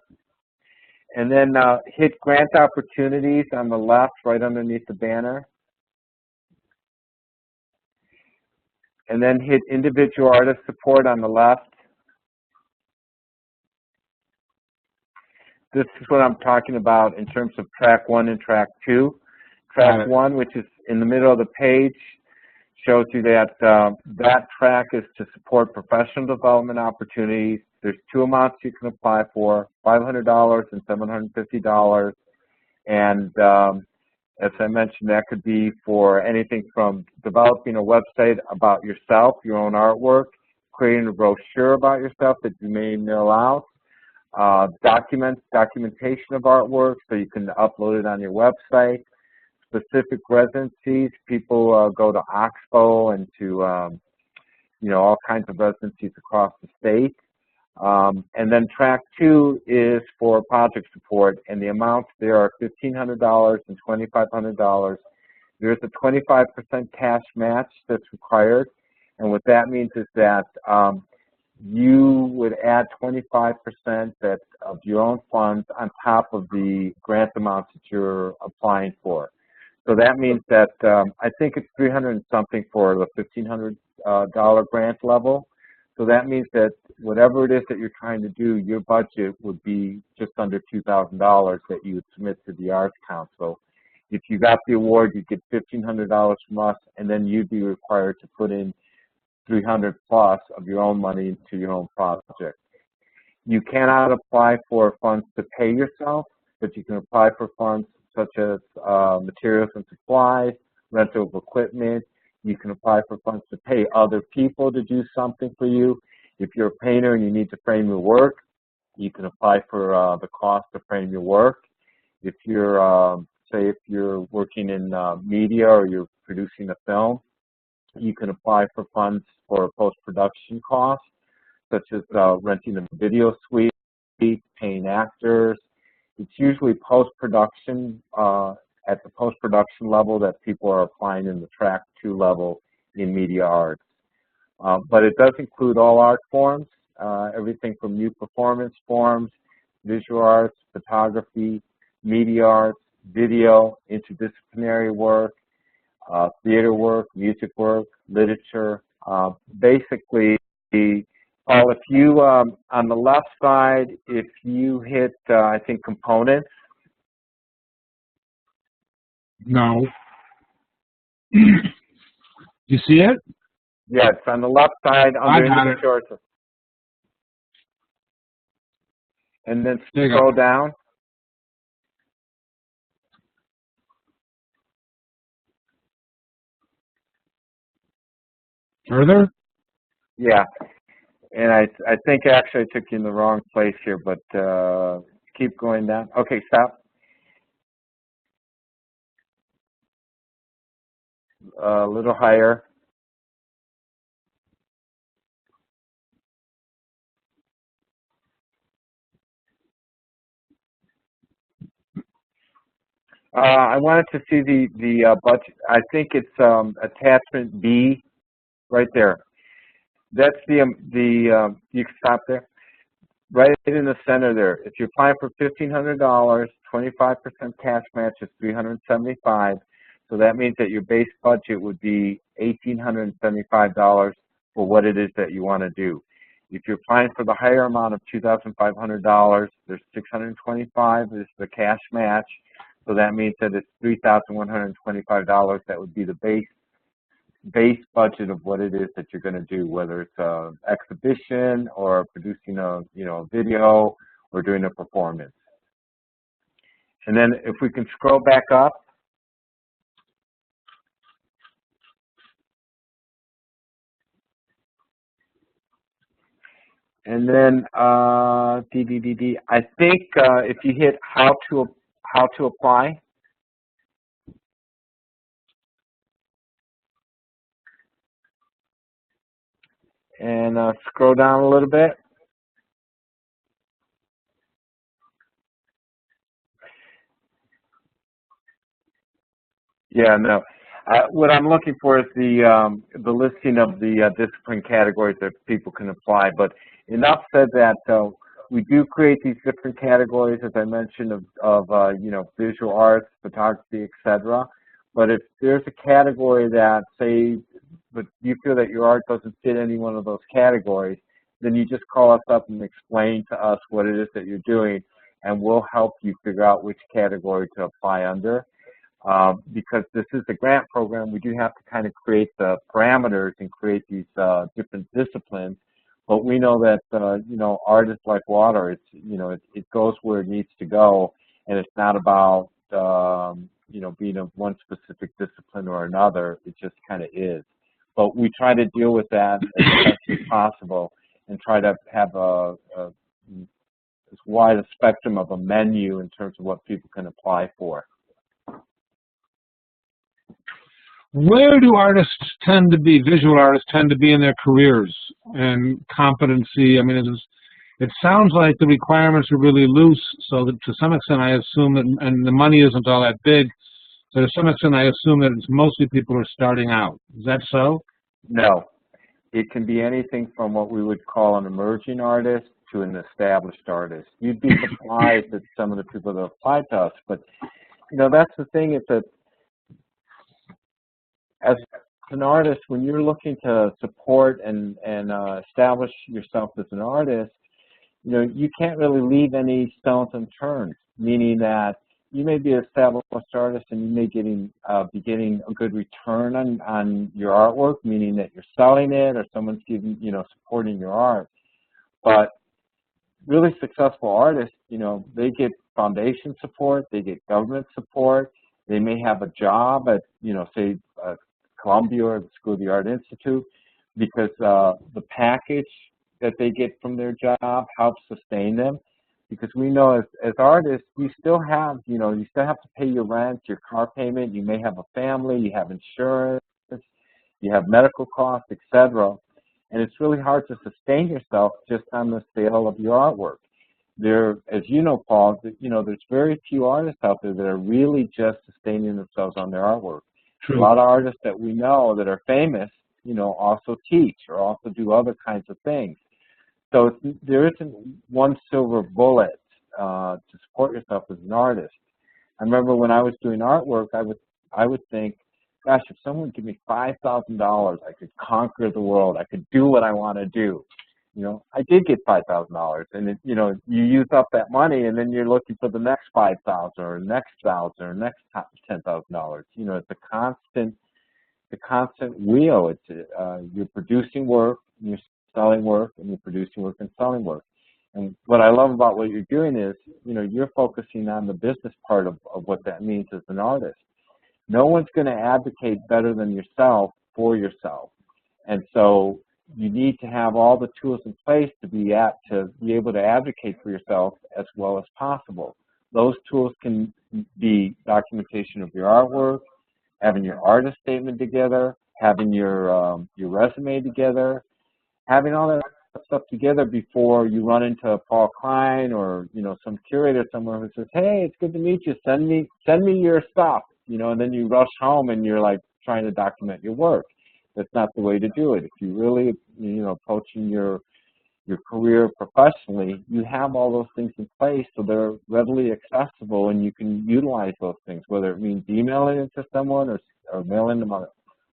and then hit Grant Opportunities on the left, right underneath the banner, and then hit Individual Artist Support on the left. This is what I'm talking about in terms of Track 1 and Track 2. Track 1, which is in the middle of the page, shows you that that track is to support professional development opportunities. There's two amounts you can apply for, $500 and $750. And as I mentioned, that could be for anything from developing a website about yourself, your own artwork, creating a brochure about yourself that you may mail out, documentation of artwork so you can upload it on your website, specific residencies. People go to Oxbow and to all kinds of residencies across the state. And then track 2 is for project support, and the amounts there are $1,500 and $2,500. There's a 25% cash match that's required, and what that means is that you would add 25% of your own funds on top of the grant amounts that you're applying for. So that means that I think it's 300 and something for the $1,500 grant level. So that means that whatever it is that you're trying to do, your budget would be just under $2,000 that you would submit to the Arts Council. If you got the award, you'd get $1,500 from us, and then you'd be required to put in 300 plus of your own money into your own project. You cannot apply for funds to pay yourself, but you can apply for funds such as materials and supplies, rental of equipment. You can apply for funds to pay other people to do something for you. If you're a painter and you need to frame your work, you can apply for the cost to frame your work. If you're, say, if you're working in media or you're producing a film, you can apply for funds for post-production costs, such as renting a video suite, paying actors. It's usually post-production, at the post-production level that people are applying in the track 2 level in media arts. But it does include all art forms, everything from new performance forms, visual arts, photography, media arts, video, interdisciplinary work, theater work, music work, literature. Basically, Paul, if you, on the left side, if you hit, I think, components. No. You see it? Yes, on the left side, under the shorts. And then scroll down. Further? Yeah. And I think actually I took you in the wrong place here, but keep going down. Okay, stop. A little higher. I wanted to see the budget. I think it's attachment B, right there. That's you can stop there. Right in the center there. If you're applying for $1,500, 25% cash match is $375. So that means that your base budget would be $1,875 for what it is that you want to do. If you're applying for the higher amount of $2,500, there's $625 is the cash match. So that means that it's $3,125. That would be the base budget of what it is that you're going to do, whether it's an exhibition or producing a video or doing a performance. And then if we can scroll back up. And then I think if you hit how to apply. And scroll down a little bit. Yeah, no. What I'm looking for is the listing of the discipline categories that people can apply. But enough said that we do create these different categories, as I mentioned, of visual arts, photography, etc. But if there's a category that, say, but you feel that your art doesn't fit any one of those categories, then you just call us up and explain to us what it is that you're doing, and we'll help you figure out which category to apply under. Because this is a grant program, we do have to kind of create the parameters and create these different disciplines. But we know that art is like water. It's it goes where it needs to go, and it's not about being of one specific discipline or another. It just kind of is. but we try to deal with that as best as possible and try to have as wide a spectrum of a menu in terms of what people can apply for. Where do artists tend to be, visual artists tend to be in their careers and competency? I mean, it sounds like the requirements are really loose, so that to some extent I assume that, and the money isn't all that big, so to some extent I assume that it's mostly people who are starting out. Is that so? No. It can be anything from what we would call an emerging artist to an established artist. You'd be surprised at some of the people that apply to us, but you know, that's the thing, is that as an artist, when you're looking to support and establish yourself as an artist, you know, you can't really leave any stones unturned, meaning that you may be an established artist and you may be getting a good return on your artwork, meaning that you're selling it or someone's giving, you know, supporting your art. But really successful artists, you know, they get foundation support, they get government support, they may have a job at, you know, say, Columbia or the School of the Art Institute, because the package that they get from their job helps sustain them. Because we know as artists, you still have, you know, you still have to pay your rent, your car payment, you may have a family, you have insurance, you have medical costs, etc. And it's really hard to sustain yourself just on the sale of your artwork. There, as you know, Paul, you know, there's very few artists out there that are really just sustaining themselves on their artwork. True. A lot of artists that we know that are famous, you know, also teach or also do other kinds of things. So there isn't one silver bullet to support yourself as an artist. I remember when I was doing artwork, I would think, gosh, if someone would give me $5,000, I could conquer the world. I could do what I want to do. You know, I did get $5,000, and it, you know, you use up that money, and then you're looking for the next $5,000 or next $1,000 or next $10,000. You know, it's a constant wheel. It's you're producing work, and you're selling work, and you're producing work and selling work. And what I love about what you're doing is, you know, you're focusing on the business part of what that means as an artist. No one's going to advocate better than yourself for yourself, and so you need to have all the tools in place to be able to advocate for yourself as well as possible. Those tools can be documentation of your artwork, having your artist statement together, having your resume together, having all that stuff together before you run into Paul-Klein or, you know, some curator somewhere who says, "Hey, it's good to meet you. Send me your stuff," you know, and then you rush home and you're like trying to document your work. That's not the way to do it. If you really, you know, approaching your career professionally, you have all those things in place so they're readily accessible and you can utilize those things, whether it means emailing it to someone or mailing them a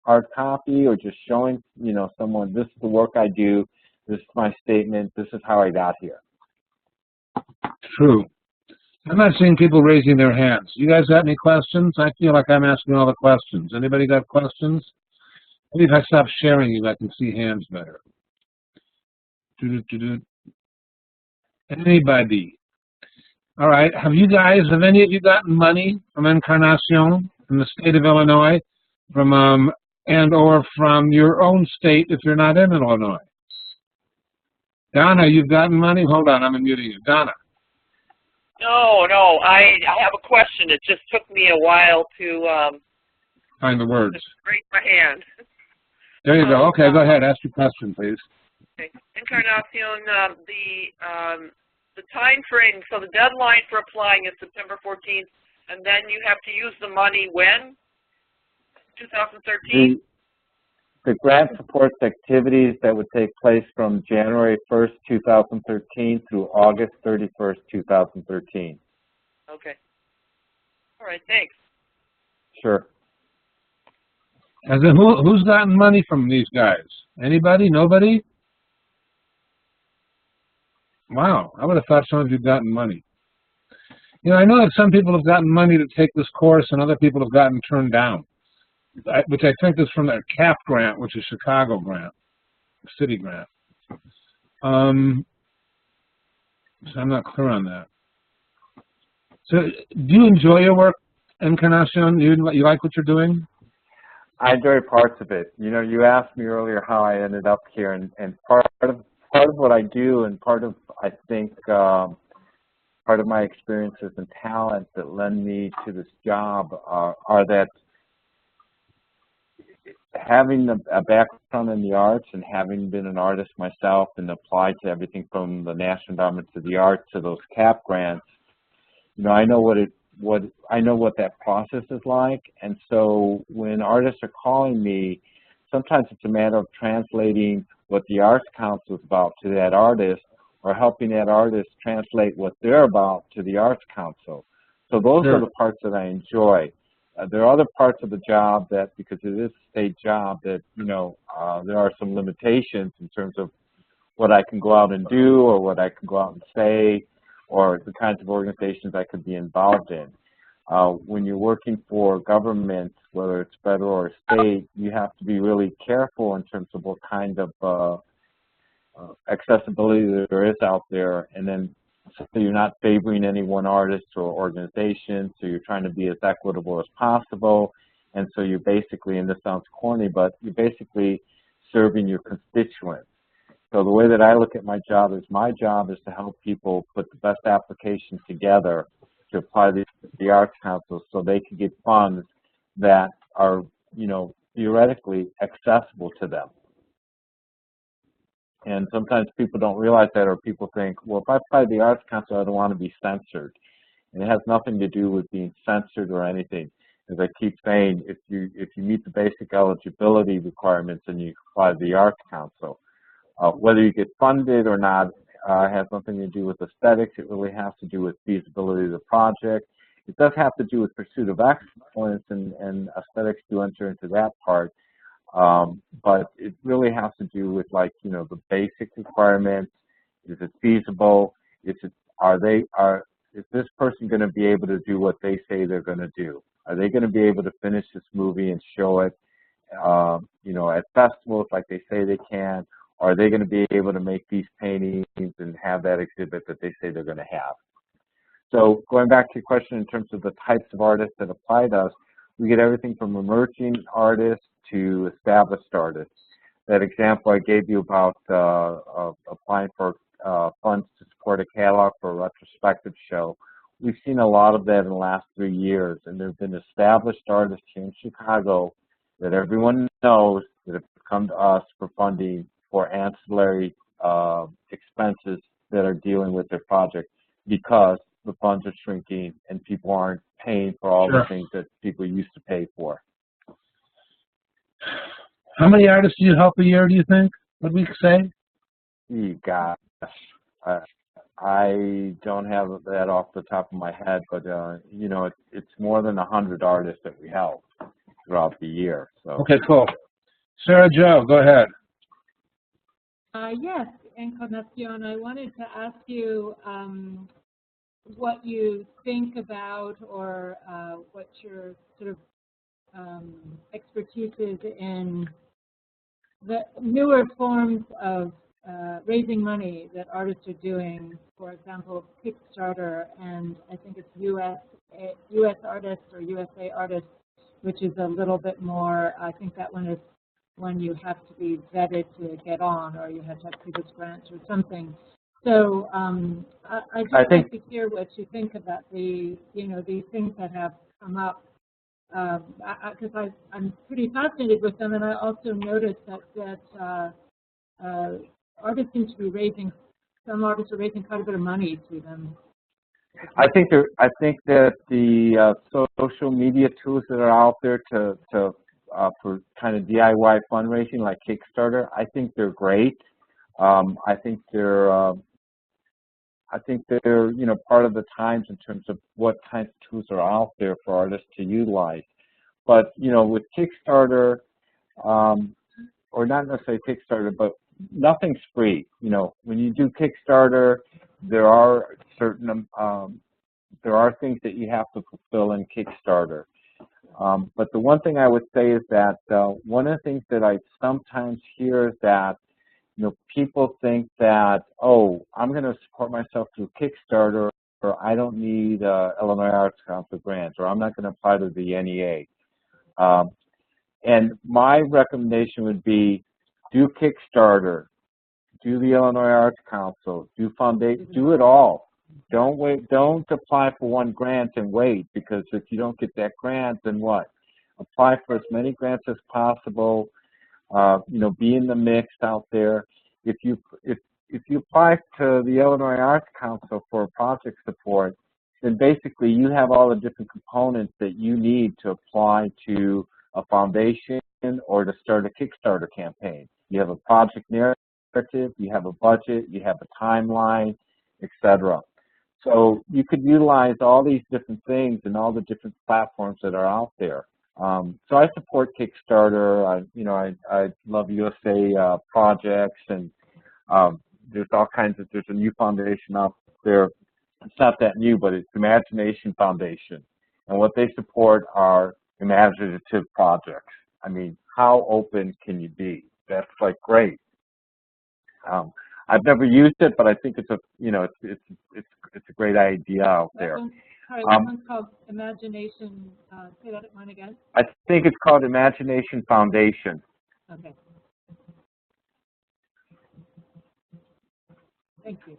hard copy or just showing, you know, someone, this is the work I do, this is my statement, this is how I got here. True. I'm not seeing people raising their hands. You guys got any questions? I feel like I'm asking all the questions. Anybody got questions? Maybe if I stop sharing you, I can see hands better. Anybody? All right. Have any of you gotten money from Encarnacion, from the state of Illinois, from and or from your own state if you're not in Illinois? Donna, you've gotten money? Hold on, I'm unmuting you. Donna. No, I have a question. It just took me a while to find the words. raise my hand. There you go. Okay, go ahead. Ask your question, please. Okay. Encarnacion, the time frame, so the deadline for applying is September 14th, and then you have to use the money when? 2013? The grant supports activities that would take place from January 1st, 2013 through August 31st, 2013. Okay. All right, thanks. Sure. Who's gotten money from these guys? Anybody? Nobody? Wow, I would have thought some of you had gotten money. You know, I know that some people have gotten money to take this course and other people have gotten turned down, which I think is from their CAP grant, which is Chicago grant, city grant. So I'm not clear on that. So do you enjoy your work, Encarnacion? You like what you're doing? I enjoy parts of it. You know, you asked me earlier how I ended up here, and part of what I do, and part of, I think, part of my experiences and talents that lend me to this job are that having a background in the arts and having been an artist myself and applied to everything from the National Endowment to the Arts to those CAP grants, you know, I know what that process is like. And so when artists are calling me, sometimes it's a matter of translating what the Arts Council is about to that artist, or helping that artist translate what they're about to the Arts Council. So those are the parts that I enjoy. There are other parts of the job that, because it is a state job, that, you know, there are some limitations in terms of what I can go out and do, or what I can go out and say, or the kinds of organizations I could be involved in. When you're working for government, whether it's federal or state, you have to be really careful in terms of what kind of accessibility there is out there, and then so you're not favoring any one artist or organization, so you're trying to be as equitable as possible, and so you're basically, and this sounds corny, but you're basically serving your constituents. So the way that I look at my job is to help people put the best application together to apply to the Arts Council so they can get funds that are, you know, theoretically accessible to them. And sometimes people don't realize that, or people think, well, if I apply to the Arts Council, I don't want to be censored. And it has nothing to do with being censored or anything. As I keep saying, if you meet the basic eligibility requirements, then you apply to the Arts Council. Whether you get funded or not has nothing to do with aesthetics. It really has to do with feasibility of the project. It does have to do with pursuit of excellence, and aesthetics do enter into that part. But it really has to do with, like, you know, the basic requirements. Is it feasible? Is this person going to be able to do what they say they're going to do? Are they going to be able to finish this movie and show it, you know, at festivals like they say they can? Or are they going to be able to make these paintings and have that exhibit that they say they're going to have? So going back to your question in terms of the types of artists that apply to us, we get everything from emerging artists to established artists. That example I gave you about applying for funds to support a catalog for a retrospective show, we've seen a lot of that in the last 3 years, and there have been established artists here in Chicago that everyone knows that have come to us for funding for ancillary expenses that are dealing with their project, because the funds are shrinking and people aren't paying for all the things that people used to pay for. How many artists do you help a year, do you think? Would we say? Gosh, I don't have that off the top of my head, but you know, it's more than 100 artists that we help throughout the year. So. Okay, cool. Sarah Jo, go ahead. Yes, Encarnacion, I wanted to ask you what you think about, or what your sort of expertise is in the newer forms of raising money that artists are doing. For example, Kickstarter, and I think it's US artists or USA artists, which is a little bit more, I think that one is one you have to be vetted to get on, or you have to have previous grants or something. So I'd just like to hear what you think about these things that have come up, because I'm pretty fascinated with them, and I also noticed that artists seem to be some artists are raising quite a bit of money to them. I think that the social media tools that are out there for kind of DIY fundraising, like Kickstarter, I think they're great. I think they're you know, part of the times in terms of what kinds of tools are out there for artists to utilize. But you know, with Kickstarter, or not necessarily Kickstarter, but nothing's free. You know, when you do Kickstarter, there are certain things that you have to fulfill in Kickstarter. But the one thing I would say is that one of the things that I sometimes hear is that, you know, people think that, oh, I'm going to support myself through Kickstarter, or I don't need Illinois Arts Council grants, or I'm not going to apply to the NEA. And my recommendation would be do Kickstarter, do the Illinois Arts Council, do Foundation, do it all. Don't wait, don't apply for one grant and wait, because if you don't get that grant, then what? Apply for as many grants as possible, you know, be in the mix out there. If you apply to the Illinois Arts Council for project support, then basically you have all the different components that you need to apply to a foundation or to start a Kickstarter campaign. You have a project narrative, you have a budget, you have a timeline, etc. So you could utilize all these different things and all the different platforms that are out there. So I support Kickstarter. I love USA projects, and there's all kinds of, there's a new foundation out there. It's not that new, but it's Imagination Foundation. And what they support are imaginative projects. I mean, how open can you be? That's like great. I've never used it, but I think it's a, you know, it's a great idea out there. That one's called Imagination. Say that one again. I think it's called Imagination Foundation. Okay. Thank you.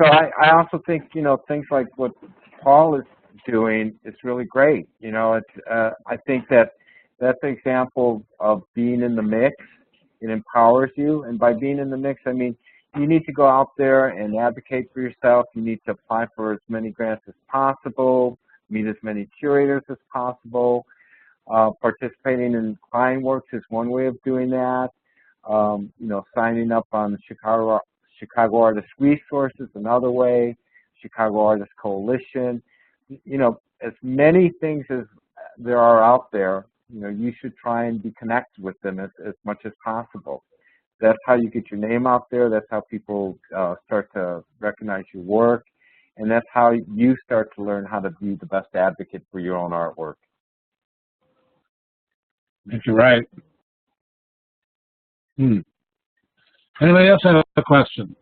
So I also think, you know, things like what Paul is doing is really great. You know, it's I think that's an example of being in the mix. It empowers you, and by being in the mix, I mean you need to go out there and advocate for yourself. You need to apply for as many grants as possible, meet as many curators as possible. Participating in Klein-Works is one way of doing that. You know, signing up on Chicago Artist Resources, another way, Chicago Artist Coalition. You know, as many things as there are out there, you know, you should try and be connected with them as much as possible. That's how you get your name out there. That's how people start to recognize your work. And that's how you start to learn how to be the best advocate for your own artwork. That's right. Anybody else have a question?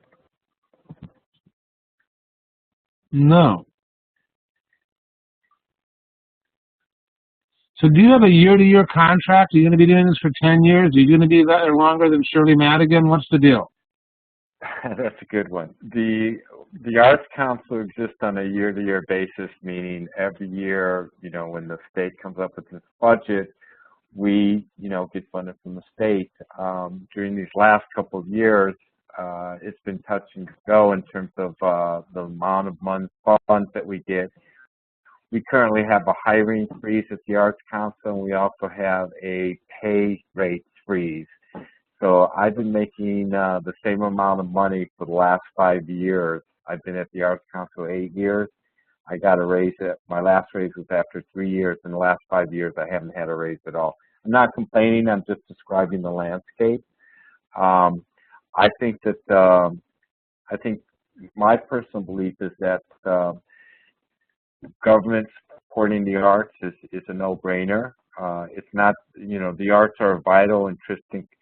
No. So do you have a year-to-year contract? Are you going to be doing this for 10 years? Are you going to be there longer than Shirley Madigan? What's the deal? That's a good one. The Arts Council exists on a year-to-year basis, meaning every year, you know, when the state comes up with its budget, we, you know, get funded from the state. During these last couple of years, it's been touch and go in terms of the amount of funds that we get. We currently have a hiring freeze at the Arts Council, and we also have a pay rate freeze. So I've been making the same amount of money for the last 5 years. I've been at the Arts Council 8 years. I got a raise. My last raise was after 3 years. In the last 5 years, I haven't had a raise at all. I'm not complaining. I'm just describing the landscape. I think my personal belief is that government supporting the arts is a no-brainer. It's not, you know, the arts are a vital,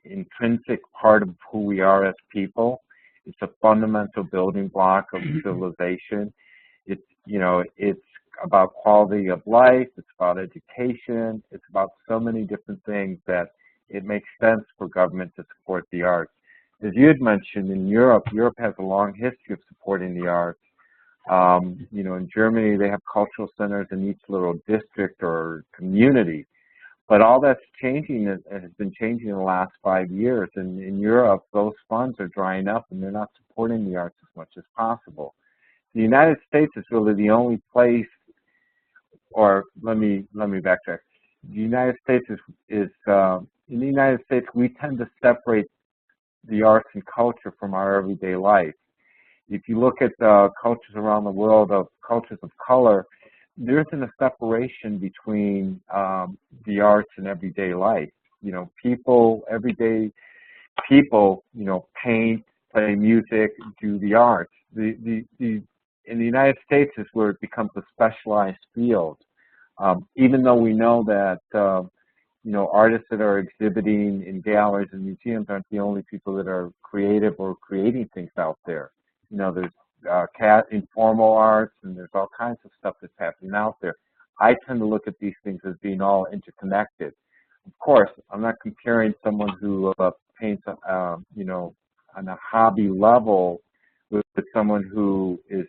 intrinsic part of who we are as people. It's a fundamental building block of civilization. It's, you know, it's about quality of life. It's about education. It's about so many different things that it makes sense for government to support the arts. As you had mentioned, in Europe has a long history of supporting the arts. You know, in Germany, they have cultural centers in each little district or community. But all that's changing, has been changing in the last 5 years. And in Europe, those funds are drying up, and they're not supporting the arts as much as possible. The United States is really the only place, or let me backtrack. The United States in the United States, we tend to separate the arts and culture from our everyday life. If you look at cultures around the world of cultures of color, there isn't a separation between the arts and everyday life. You know, everyday people, you know, paint, play music, do the arts. In the United States is where it becomes a specialized field. Even though we know that, you know, artists that are exhibiting in galleries and museums aren't the only people that are creative or creating things out there. You know, there's informal arts, and there's all kinds of stuff that's happening out there. I tend to look at these things as being all interconnected. of course, I'm not comparing someone who paints, you know, on a hobby level with someone who is,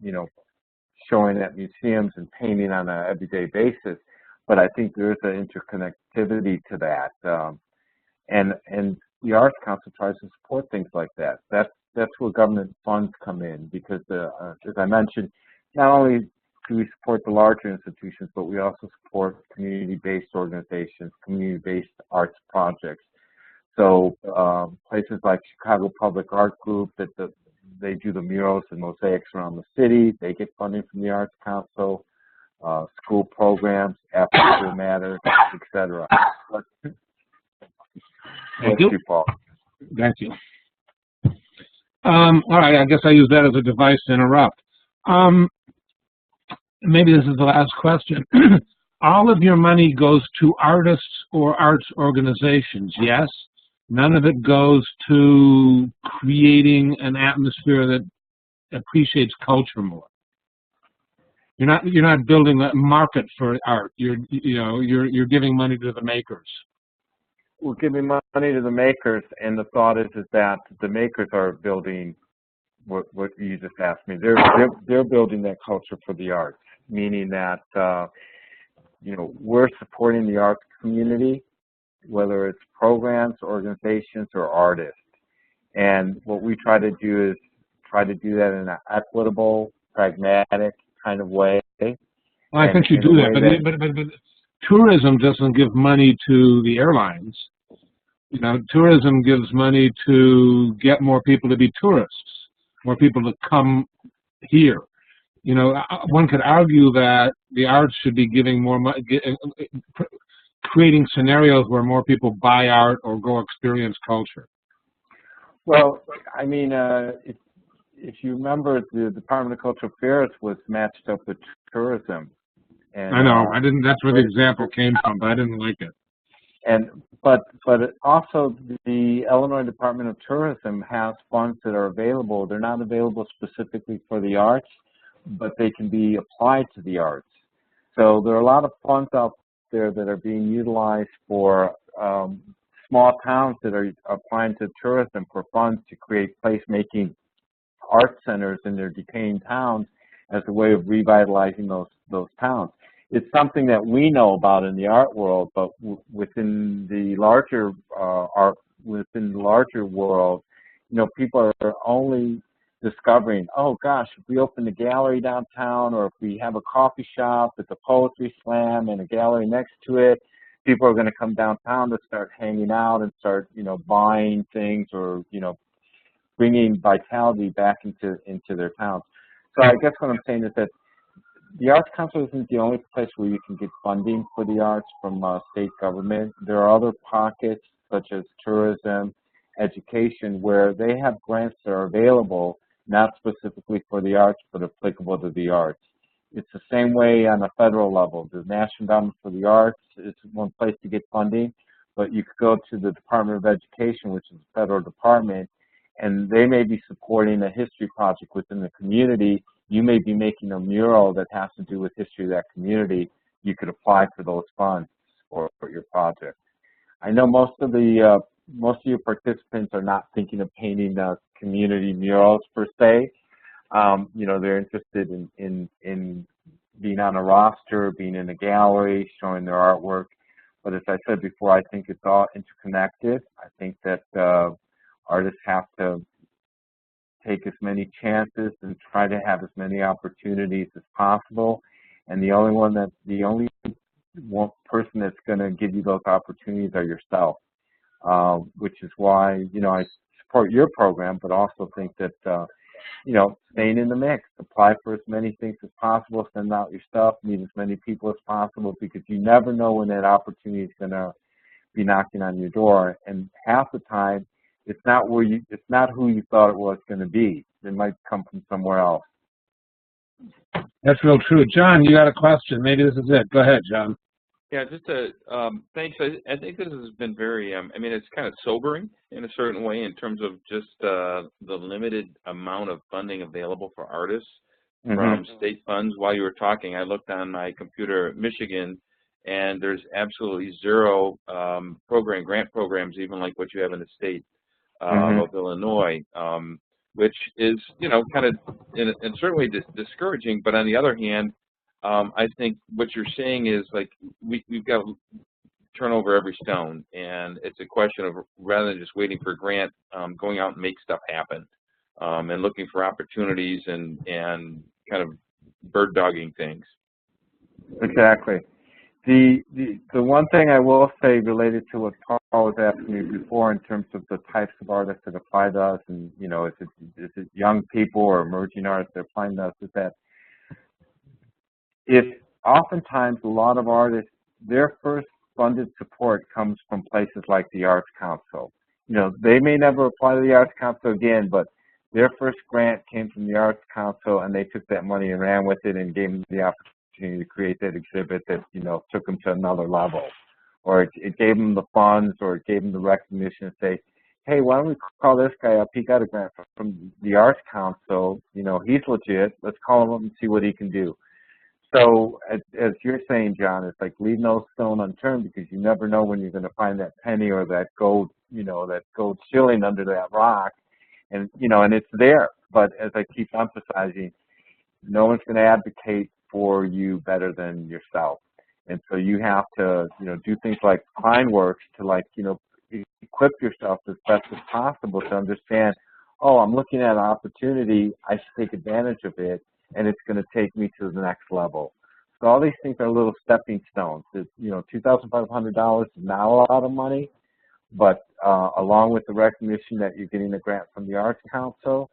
you know, showing at museums and painting on an everyday basis. But I think there's an interconnectivity to that, and the Arts Council tries to support things like that. That's where government funds come in, because as I mentioned, not only do we support the larger institutions, but we also support community-based organizations, community-based arts projects. So places like Chicago Public Art Group, they do the murals and mosaics around the city. They get funding from the Arts Council. School programs, after-school matters, etc. Thank you. Paul. Thank you. All right, I guess I use that as a device to interrupt. Maybe this is the last question. All of your money goes to artists or arts organizations, yes? None of it goes to creating an atmosphere that appreciates culture more. You're not building a market for art. You're giving money to the makers. We're giving money to the makers, and the thought is that the makers are building what you just asked me. They're building that culture for the arts, meaning that you know, we're supporting the arts community, whether it's programs, organizations, or artists. And what we try to do is try to do that in an equitable, pragmatic kind of way. Well, I think you do that, but tourism doesn't give money to the airlines. You know, tourism gives money to get more people to be tourists, more people to come here. You know, one could argue that the arts should be giving more money, creating scenarios where more people buy art or go experience culture. Well, I mean, if you remember, the Department of Cultural Affairs was matched up with tourism. And, I know. I didn't. That's where the example came from, but I didn't like it. But also the Illinois Department of Tourism has funds that are available. They're not available specifically for the arts, but they can be applied to the arts. So there are a lot of funds out there that are being utilized for small towns that are applying to tourism for funds to create place-making art centers in their decaying towns as a way of revitalizing those towns. It's something that we know about in the art world, but within the larger world, you know, people are only discovering, oh gosh, if we open a gallery downtown, or if we have a coffee shop with a poetry slam and a gallery next to it, people are going to come downtown to start hanging out and start, you know, buying things, or, you know, bringing vitality back into their towns. So I guess what I'm saying is that the Arts Council isn't the only place where you can get funding for the arts from state government. There are other pockets, such as tourism, education, where they have grants that are available, not specifically for the arts, but applicable to the arts. It's the same way on a federal level. The National Endowment for the Arts is one place to get funding, but you could go to the Department of Education, which is a federal department, and they may be supporting a history project within the community. You may be making a mural that has to do with history of that community. You could apply for those funds for your project. I know most of your participants are not thinking of painting community murals per se. You know, they're interested in being on a roster, being in a gallery, showing their artwork. But as I said before, I think it's all interconnected. I think that artists have to take as many chances and try to have as many opportunities as possible. And the only one person that's going to give you those opportunities are yourself, which is why, you know, I support your program, but also think that, you know, staying in the mix, apply for as many things as possible, send out your stuff, meet as many people as possible, because you never know when that opportunity is going to be knocking on your door. And half the time, it's not who you thought it was going to be. It might come from somewhere else. That's real true. John, you got a question. Maybe this is it. Go ahead, John. Yeah, just thanks. I think this has been very, I mean, it's kind of sobering in a certain way in terms of just the limited amount of funding available for artists from state funds. While you were talking, I looked on my computer at Michigan, and there's absolutely zero grant programs, even like what you have in the state of Illinois, which is, you know, kind of in certain way discouraging. But on the other hand, I think what you're saying is, like, we've got to turn over every stone, and it's a question of, rather than just waiting for a grant, going out and make stuff happen, and looking for opportunities and kind of bird dogging things. Exactly. The one thing I will say related to what Paul was asking me before in terms of the types of artists that apply to us, and, you know, is it young people or emerging artists that apply to us, is that if oftentimes a lot of artists, their first funded support comes from places like the Arts Council. You know, they may never apply to the Arts Council again, but their first grant came from the Arts Council, and they took that money and ran with it and gave them the opportunity to create that exhibit that, you know, took them to another level. Or it gave them the funds, or it gave them the recognition to say, hey, why don't we call this guy up? He got a grant from the Arts Council. You know, he's legit. Let's call him up and see what he can do. So as you're saying, John, it's like leave no stone unturned, because you never know when you're going to find that penny or that gold, you know, that gold shilling under that rock. And, you know, and it's there. But as I keep emphasizing, no one's going to advocate for you better than yourself. And so you have to, you know, do things like Klein-Works to, like, you know, equip yourself as best as possible to understand, oh, I'm looking at an opportunity, I should take advantage of it, and it's going to take me to the next level. So all these things are little stepping stones. It's, you know, $2,500 is not a lot of money, but along with the recognition that you're getting a grant from the Arts Council,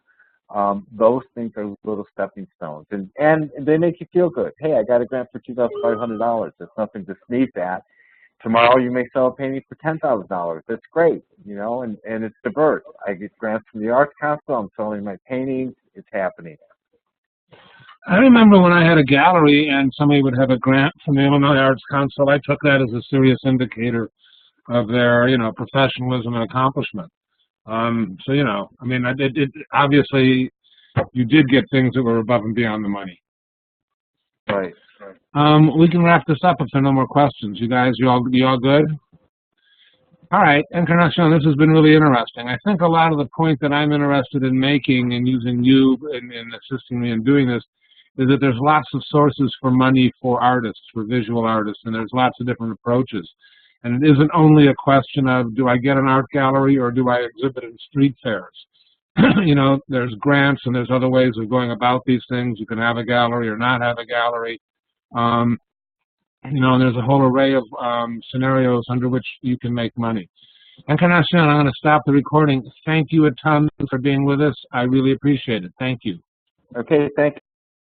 those things are little stepping stones, and they make you feel good. Hey, I got a grant for $2,500. That's nothing to sneeze at. Tomorrow you may sell a painting for $10,000. That's great, you know, and it's diverse. I get grants from the Arts Council. I'm selling my paintings. It's happening. I remember when I had a gallery and somebody would have a grant from the Illinois Arts Council, I took that as a serious indicator of their, you know, professionalism and accomplishment. So, you know, I mean, it obviously you did get things that were above and beyond the money. Right. We can wrap this up if there are no more questions. You guys, you all good? All right, Encarnacion, this has been really interesting. I think a lot of the point that I'm interested in making and using you in assisting me in doing this is that there's lots of sources for money for artists, for visual artists, and there's lots of different approaches. And it isn't only a question of, do I get an art gallery or do I exhibit in street fairs? You know, there's grants and there's other ways of going about these things. You can have a gallery or not have a gallery. You know, and there's a whole array of scenarios under which you can make money. Encarnacion, I'm going to stop the recording. Thank you a ton for being with us. I really appreciate it. Thank you. Okay, thank you.